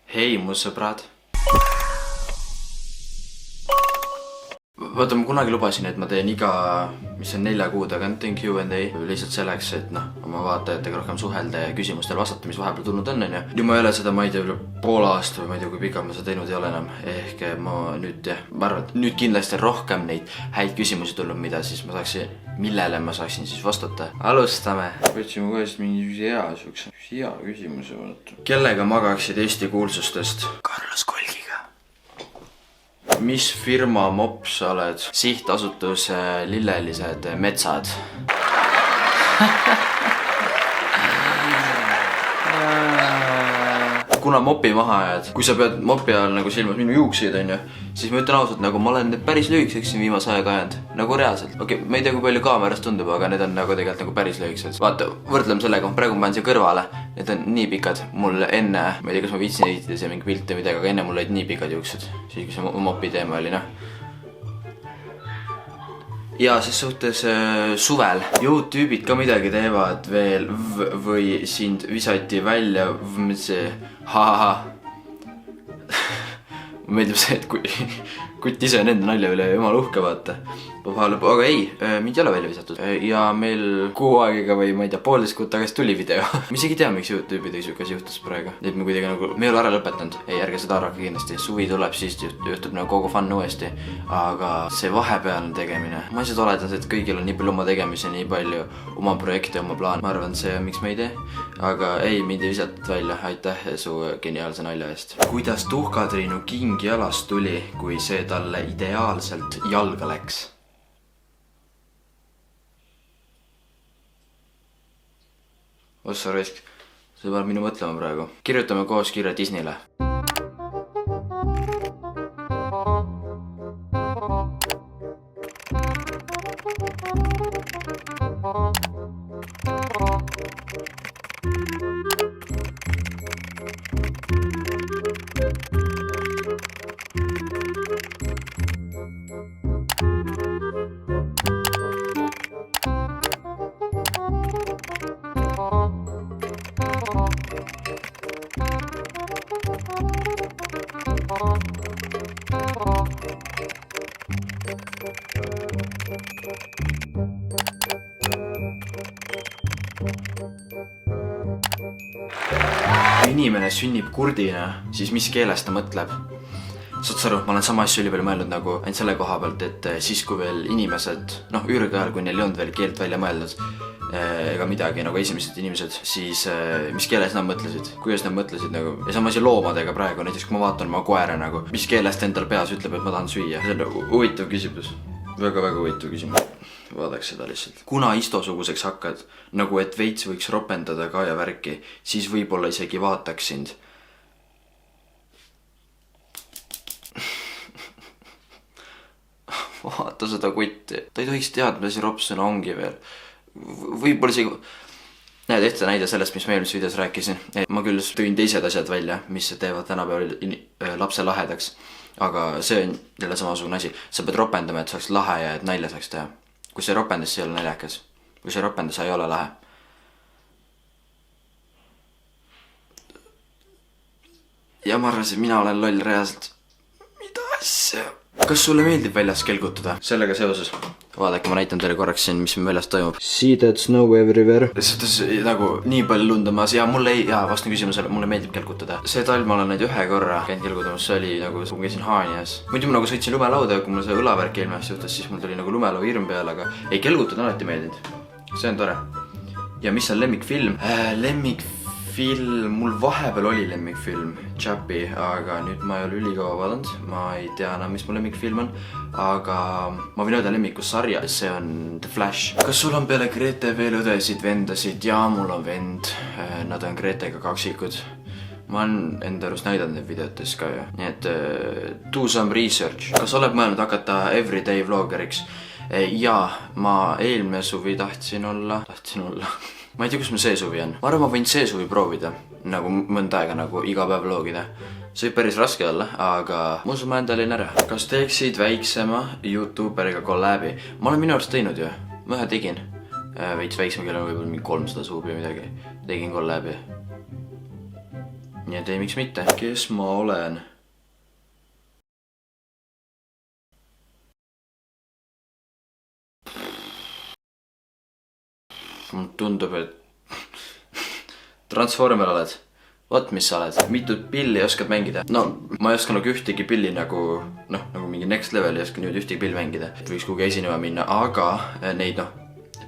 Hei mu sõbrad. Vaata, ma kunagi lubasin, et ma teen iga, mis on 4 kuu tagant, teen Q&A lihtsalt selleks, et oma vaatajatega rohkem suhelda ja küsimustele vastata, mis vahepeal tulnud on. Nüüd ma ei ole seda, ma ei tea, üle poole aasta või ma ei tea, kui pikalt ma seda teinud ei ole enam. Ehk ma arvan, et nüüd kindlasti rohkem neid häid küsimusi tulnud, millele ma saaksin siis vastata. Alustame. Võtsime kohe mingi hea küsimuse. Kellega magaksid Eesti kuulsustest? Carlos Kolgiga. Mis firma mops sa oled? Sihtasutus Lillelised Metsad. Kuna mopi maha ajad, kui sa pead mopi all nagu silmas minu juukseid, siis ma ütlen ausalt, nagu ma olen need päris lühikeseks siin viimase aega ajanud. Nagu reaalselt. Okei, ma ei tea, kui palju kaamerast tundub, aga need on nagu tegelikult nagu päris lühikesed. Vaata, võrdleme sellega, praegu ma panen siia kõrvale. Need on nii pikad. Mul enne, ma ei tea, kas ma viitsin ehitada siia mingi pilte või midagi, aga enne mul olid nii pikad juuksed. Siis kui see mopi teema oli, Ja siis suhtes suvel. Tüübid ka midagi teevad veel või sind visati välja ha-ha-ha. Ma meeldib see, et kutt ise on enda nalja üle jumala uhke vaata. Aga ei, mind ei ole välja visatud. Ja meil kuu aega või ma ei tea, 1,5 kuud tagasi tuli video. Ma isegi tea, miks YouTube'idega kas juhtus praegu. Et me kuidagi nagu, me ei ole ära lõpetanud. Ei, ärge seda arvake kindlasti. Suvi tuleb, siis juhtub nagu kogu fun uuesti. Aga see vahepealne tegemine. Ma lihtsalt oletan, et kõigil on nii palju oma tegemisi, nii palju oma projekte, oma plaan. Ma arvan, see on miks me ei tee. Aga ei, mind ei visatud välja. Aitäh su geniaalse nalja eest. Kuidas Tuhkatriinu king jalast tuli, kui see talle ideaalselt jalga läks? Ossa raisk, see paneb minu mõtlema praegu. Kirjutame koos kirja Disneyle. Inimene sünnib kurdina, siis mis keeles ta mõtleb? Saad sa aru, ma olen sama asju üli palju mõelnud nagu ainult selle koha pealt, et siis kui veel inimesed, üürgajal, kui neil ei olnud veel keelt välja mõeldud ega midagi, nagu esimesed inimesed, siis mis keeles nad mõtlesid? Kuidas nad mõtlesid nagu? Ja sama asi loomadega praegu, näiteks kui ma vaatan oma koera nagu, mis keelest endal peas ütleb, et ma tahan süüa? See on huvitav küsimus. Väga huvitav küsimus. Vaadaks seda lihtsalt. Kuna istosuguseks hakkad, nagu et veits võiks ropendada ka ja värki, siis võib-olla isegi vaataks sind. Vaata seda kutti. Ta ei tohiks teada, mis ropsuna ongi veel. Võib-olla isegi... Näed ette näide sellest, mis ma eelmises videos rääkisin. Ma küll tõin teised asjad välja, mis teevad tänapäeval lapse lahedaks. Aga see on jälle samasugune asi. Sa pead ropendama, et saaks lahe ja et nalja saaks teha. Kui see ropendas, see ei ole naljakas. Kui see ropendas, sa ei ole lahe. Ja ma arvasin, mina olen loll reaalselt. Mida asja? Kas sulle meeldib väljas kelgutada? Sellega seoses. Vaadake, ma näitan teile korraks siin, mis väljas toimub. See that snow everywhere. Suhtes nagu nii palju lundamas ja mulle ei, vastan küsimusele, mulle meeldib kelgutada. See talv ma olen neid ühe korra käinud kelgutamas, see oli nagu, kui käisin Haanias. Muidu ma nagu sõitsin lumelauda ja kui mul see õlavärk ilmest juhtus, siis mul tuli nagu lumelau hirm peale, aga ei, kelgutada on alati meeldinud. See on tore. Ja mis on lemmikfilm? Lemmikfilm, mul vahepeal oli lemmikfilm, Chappie, aga nüüd ma ei ole ülikaua vaadanud. Ma ei tea enam, mis mu lemmikfilm on, aga ma võin öelda lemmikussarja, see on The Flash. Kas sul on peale Grete veel õdesid, vendasid? Jaa, mul on vend. Nad on Gretega kaksikud. Ma olen enda arust näidanud neid videotes ka ju. Nii et do some research. Kas oled mõelnud hakata everyday vloggeriks? Jaa, ma eelmine suvi tahtsin olla. Ma ei tea, kus mul see suvi on. Ma arvan, ma võin see suvi proovida. Nagu mõnda aega nagu iga päev vlogida. See võib päris raske olla, aga ma usun, ma endale ära. Kas teeksid väiksema YouTuberiga kollabi? Ma olen minu arust teinud ju. Ma ühe tegin. Veits väiksema, kellel on võib-olla mingi 300 suubi või midagi. Tegin kollabi. nii et ei, miks mitte. Kes ma olen? Mul tundub, et Transformer oled. Vaat mis sa oled. Mitut pilli oskad mängida? No, ma ei oska nagu ühtegi pilli nagu mingi next level ei oska niimoodi ühtegi pilli mängida. Võiks kuhugi esinema minna, aga neid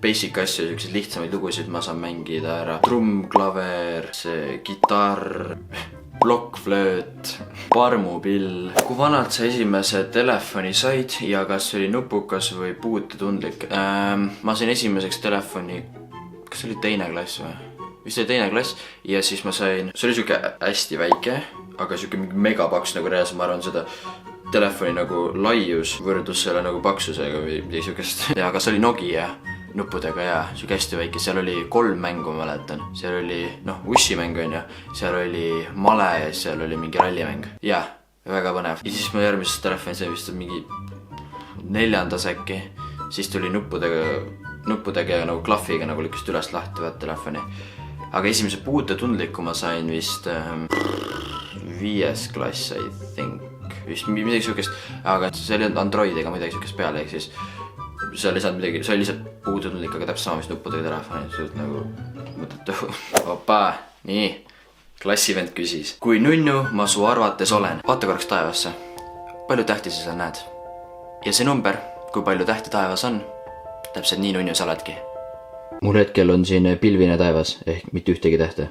basic asju, selliseid lihtsamaid lugusid ma saan mängida ära. Trumm, klaver, see gitarr, plokkflööt, parmupill. Kui vanalt sa esimese telefoni said ja kas oli nupukas või puutetundlik? Ma sain esimeseks telefoni, kas oli teine klass või? Vist oli teine klass ja siis ma sain, see oli siuke hästi väike, aga siuke megapaks nagu reaalselt, ma arvan seda telefoni nagu laius võrdus selle nagu paksusega või siukest. Ja aga see oli Nokia nuppudega ja siuke hästi väike, seal oli 3 mängu, ma mäletan. Seal oli, ussimäng on ju, seal oli male ja seal oli mingi rallimäng. Ja, väga põnev. Ja siis ma järgmises telefoni sai vist mingi 4. äkki, siis tuli nuppudega ja nagu klahviga nagu lükast üles lahti võtta telefoni. Aga esimese puutetundliku ma sain vist 5. klass, I think. Vist midagi siukest, aga see oli Androidiga midagi siukest peale, ehk siis seal ei saanud midagi, see oli lihtsalt puutetundlik, aga täpselt sama vist nuppudega telefoni, see oli nagu mõttetu. Opa, nii, klassivend küsis. Kui nunnu ma su arvates olen? Vaata korraks taevasse. Palju tähti sa seal näed? Ja see number, kui palju tähti taevas on, täpselt nii nunnu sa oledki. Mul hetkel on siin pilvine taevas, ehk mitte ühtegi tähte.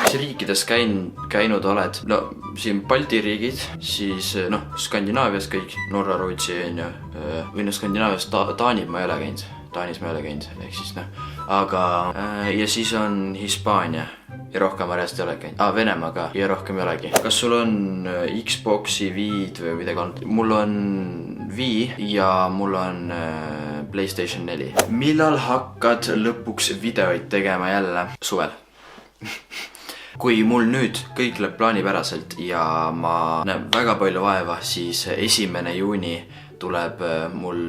Mis riikides käinud oled? No, siin Balti riigid, siis Skandinaavias kõik, Norra, Rootsi või Skandinaavias Taanid ma ei ole käinud. Taanis ma ei ole käinud, ehk siis aga ja siis on Hispaania ja rohkem ma reast ei ole käinud. Venemaa ka ja rohkem ei olegi. Kas sul on Xboxi Viid või midagi olnud? Mul on Wii ja mul on PlayStation 4. Millal hakkad lõpuks videoid tegema jälle? Suvel. Kui mul nüüd kõik läheb plaanipäraselt ja ma näen väga palju vaeva, siis 1. juuni tuleb mul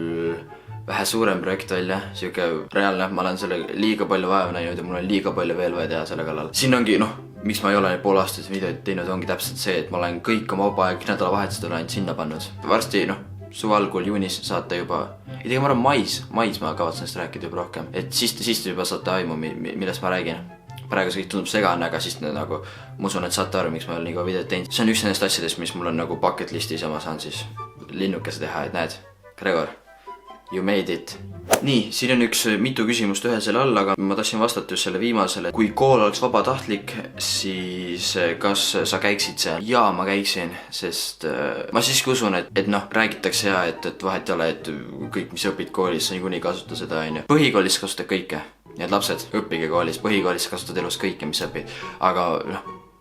vähe suurem projekt välja, siuke reaalne, ma olen selle liiga palju vaeva näinud ja mul on liiga palju veel vaja teha selle kallal. Siin ongi, miks ma ei ole pool aastat videoid teinud, ongi täpselt see, et ma olen kõik oma vaba aeg nädalavahetused olen sinna pannud. Varsti, suve algul juunis saate juba, ei tea, ma arvan mais ma kavatsen sellest rääkida juba rohkem. Et siis te juba saate aimu, millest ma räägin. Praegu see kõik tundub segane, aga siis nagu ma usun, et saate aru, miks ma olen nii kaua videot teinud. See on üks nendest asjadest, mis mul on nagu bucket listis ja ma saan siis linnukese teha, et näed, Gregor, you made it. Nii, siin on mitu küsimust ühe selle all, aga ma tahtsin vastata just selle viimasele. Kui kool oleks vabatahtlik, siis kas sa käiksid seal? Jaa, ma käiksin, sest ma siiski usun, et räägitakse ja, et vahet ei ole, et kõik, mis õpid koolis, sa niikuinii kasuta seda, on ju. Põhikoolis kasutab kõike. Need lapsed, õppige koolis, põhikoolis kasutad elus kõike, mis õpid. Aga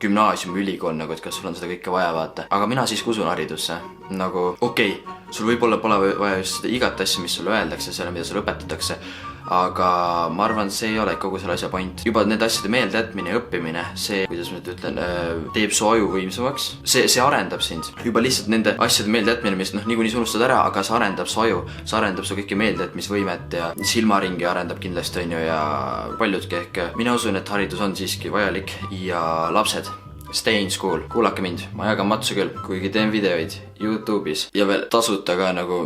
gümnaasium, ülikool, et kas sul on seda kõike vaja vaata. Aga mina siiski usun haridusse. Nagu, okei, sul võib-olla pole vaja just seda igat asja, mis sulle öeldakse, selle, mida sulle õpetatakse. Aga ma arvan, see ei ole kogu selle asja point. Juba need asjade meelde jätmine ja õppimine, see, kuidas ma nüüd ütlen, teeb su aju võimsamaks. See arendab sind. Juba lihtsalt nende asjade meelde jätmine, mis niikuinii sa unustad ära, aga see arendab su aju. See arendab su kõiki meeldejätmisvõimet ja silmaringi arendab kindlasti, on ju, ja paljudki ehk. Mina usun, et haridus on siiski vajalik ja lapsed. Stay in school, kuulake mind, ma jagan matsu küll, kuigi teen videoid YouTube'is ja veel tasuta ka nagu,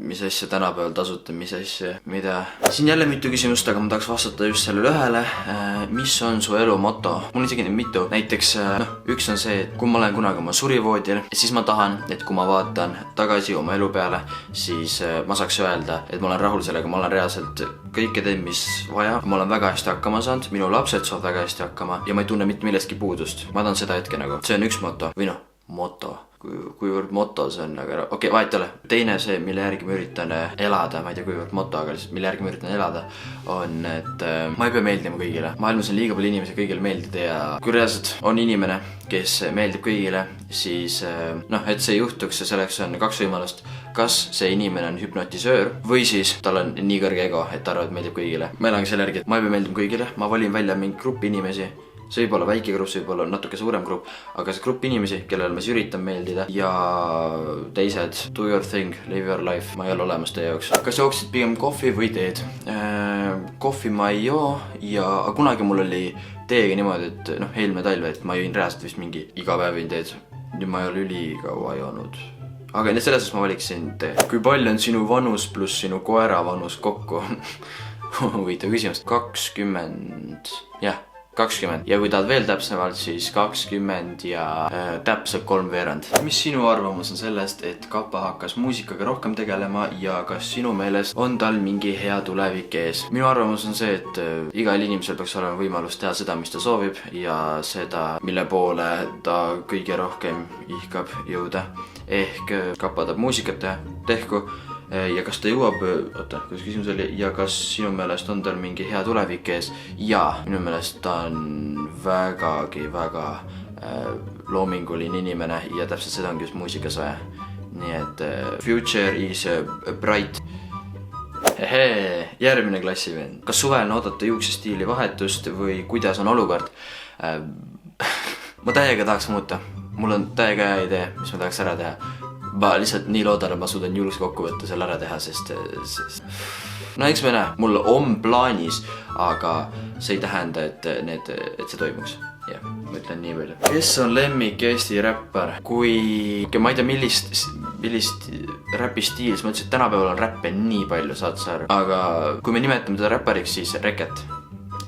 mis asja tänapäeval tasuta, mis asja, mida. Siin jälle mitu küsimust, aga ma tahaks vastata just sellele ühele. Mis on su elu moto? Mul on isegi mitu. Näiteks, üks on see, et kui ma olen kunagi oma surivoodil, siis ma tahan, et kui ma vaatan tagasi oma elu peale, siis ma saaks öelda, et ma olen rahul sellega, ma olen reaalselt kõike teen, mis vaja. Ma olen väga hästi hakkama saanud, minu lapsed saavad väga hästi hakkama ja ma ei tunne mitte millestki puudust. Ma tahan seda hetke nagu. See on üks moto või moto. Kuivõrd moto see on, aga okei, vahet ei ole. Teine see, mille järgi ma üritan elada, ma ei tea kuivõrd moto, aga lihtsalt mille järgi ma üritan elada, on, et ma ei pea meeldima kõigile. Maailmas on liiga palju inimesi kõigile meeldida ja kui reaalselt on inimene, kes meeldib kõigile, siis et see juhtuks ja selleks on 2 võimalust. Kas see inimene on hüpnotisöör või siis tal on nii kõrge ego, et ta arvab, et meeldib kõigile. Ma elangi selle järgi, et ma ei pea meeldima kõigile, ma valin välja mingi grupi inimesi. see võib olla väike grupp, see võib olla natuke suurem grupp, aga see grupp inimesi, kellele ma siis üritan meeldida ja teised, do your thing, live your life, ma ei ole olemas teie jaoks. Kas jooksid pigem kohvi või teed? Kohvi ma ei joo ja kunagi mul oli teega niimoodi, et eelmine talv, et ma jõin reaalselt vist mingi iga päev jõin teed. Nüüd ma ei ole ülikaua joonud. Aga selles ma valiksin tee. Kui palju on sinu vanus pluss sinu koera vanus kokku? Huvitav küsimus. 20. Jah, 20. Ja kui tahad veel täpsemalt, siis 20 ja täpselt 3/4. Mis sinu arvamus on sellest, et Kapa hakkas muusikaga rohkem tegelema ja kas sinu meelest on tal mingi hea tulevik ees? Minu arvamus on see, et igal inimesel peaks olema võimalus teha seda, mis ta soovib ja seda, mille poole ta kõige rohkem ihkab jõuda. Ehk Kapa tahab muusikat teha, tehku. Ja kas ta jõuab, kuidas küsimus oli, ja kas sinu meelest on tal mingi hea tulevik ees? Ja minu meelest ta on väga loominguline inimene ja täpselt seda ongi just muusikas vaja. Nii et future is bright. Järgmine klassivend. Kas suvel on oodata juuksestiili vahetust või kuidas on olukord? Ma täiega tahaks muuta. Mul on täiega hea idee, mis ma tahaks ära teha. Ma lihtsalt nii loodan, et ma suudan julgus kokku võtta selle ära teha, sest... No eks me näe, mul on plaanis, aga see ei tähenda, et see toimuks. Jah, ma ütlen nii palju. Kes on lemmik Eesti räppar? Kui... Ma ei tea, millist räpistiil, siis ma ütlesin, et tänapäeval on räppe nii palju, saad sa aru. Aga kui me nimetame teda räppariks, siis Reket.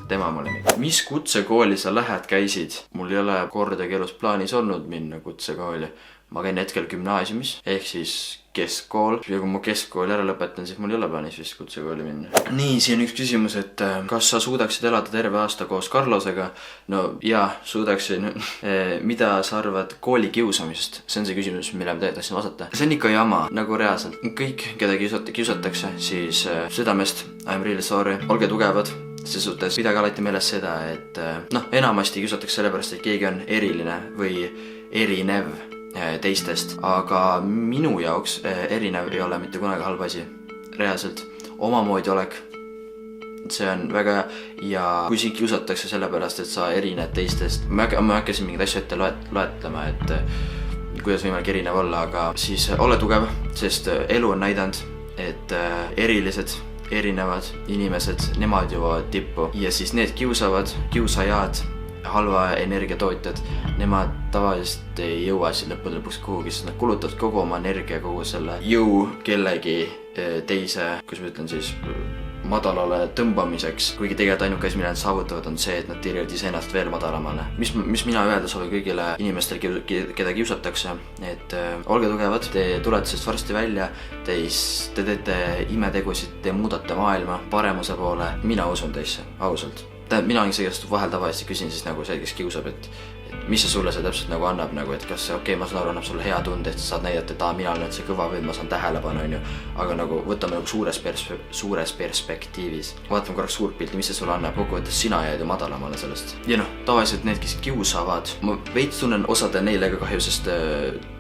Tema mulle meeldib. Mis kutsekooli sa lähed käisid? Mul ei ole kordagi elus plaanis olnud minna kutsekooli. Ma käin hetkel gümnaasiumis, ehk siis keskkool. Ja kui ma keskkooli ära lõpetan, siis mul ei ole plaanis vist kutsekooli minna. Nii, siin on üks küsimus, et kas sa suudaksid elada terve aasta koos Carlosega? No jaa, suudaksin. Mida sa arvad kooli kiusamisest? See on see küsimus, mille ma tahtsin vastata. See on ikka jama, nagu reaalselt. Kõik, keda kiusatakse, siis südamest I am really sorry. Olge tugevad. See suhtes pidage alati meeles seda, et enamasti kiusatakse sellepärast, et keegi on eriline või erinev teistest. Aga minu jaoks erinev ei ole mitte kunagi halb asi. Reaalselt. Omamoodi olek. See on väga hea. Ja kui siin kiusatakse sellepärast, et sa erined teistest. Ma hakkasin mingid asju ette loetlema, et kuidas võimalik erinev olla, aga siis ole tugev, sest elu on näidanud, et erinevad inimesed, nemad jõuavad tippu ja siis need kiusajad, halva energiatootjad, nemad tavaliselt ei jõua siin lõpuks kuhugi, sest nad kulutavad kogu oma energia, kogu selle jõu kellegi teise, kus ma ütlen siis madalale tõmbamiseks, kuigi tegelikult ainuke asi, mille nad saavutavad, on see, et nad tiirivad iseennast veel madalamale. Mis mina öelda soovin kõigile inimestel, keda kiusatakse, et olge tugevad, te tulete sellest varsti välja, te teete imetegusid, te muudate maailma paremuse poole. Mina usun teisse, ausalt. Mina olen see, kes vahel tavaliselt küsin siis nagu see, kes kiusab, et mis see sulle see täpselt nagu annab, et kas okei, ma saan aru, annab sulle hea tunde, et sa saad näidata, et mina olen see kõva või ma saan tähelepanu, aga nagu võtame nagu suures perspektiivis. Vaatame korraks suurt pilti, mis see sulle annab, kokkuvõttes sina jääd ju madalamale sellest. Ja tavaliselt need, kes kiusavad, ma veits tunnen osade neile ka kahju, sest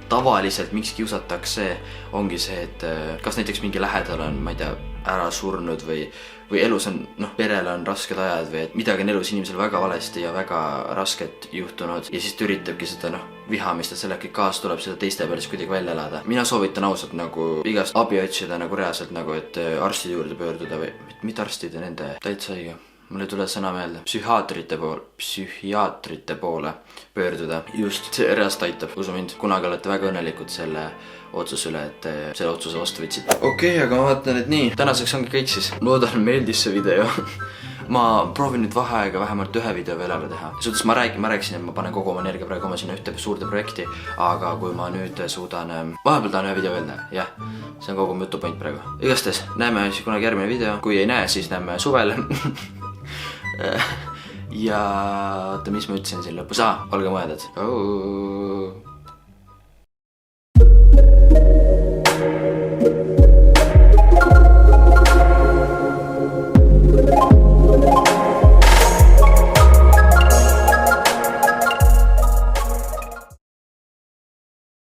tavaliselt miks kiusatakse ongi see, et kas näiteks mingi lähedal on, ma ei tea, ära surnud või elus on, perele on rasked ajad või et midagi on elus inimesel väga valesti ja väga rasket juhtunud ja siis ta üritabki seda vihamist, et selle kõik kaas tuleb seda teiste peale siis kuidagi välja elada. Mina soovitan ausalt nagu igast abi otsida nagu reaalselt nagu, et arstide juurde pöörduda või mitte arstide, nende täitsa õige. Mul ei tule sõna meelde. Psühhiaatrite poole pöörduda. Just, see reast aitab, usu mind. Kunagi olete väga õnnelikud selle otsuse üle, et selle otsuse vastu võtsid. Okei, aga ma vaatan, et nii. Tänaseks ongi kõik siis. Loodan meeldis see video. Ma proovin nüüd vaheaega vähemalt ühe video veel ära teha. Suhtes ma rääkisin, et ma panen kogu oma energia praegu oma sinna ühte suurde projekti, aga kui ma nüüd suudan vahepeal tahan ühe video veel näha, jah, see on kogu mu jutupoint praegu. Igastes, näeme siis kunagi järgmine video. Kui ei näe, siis näeme suvel. Ja oota, mis ma ütlesin siin lõpus? Olge mõeldad.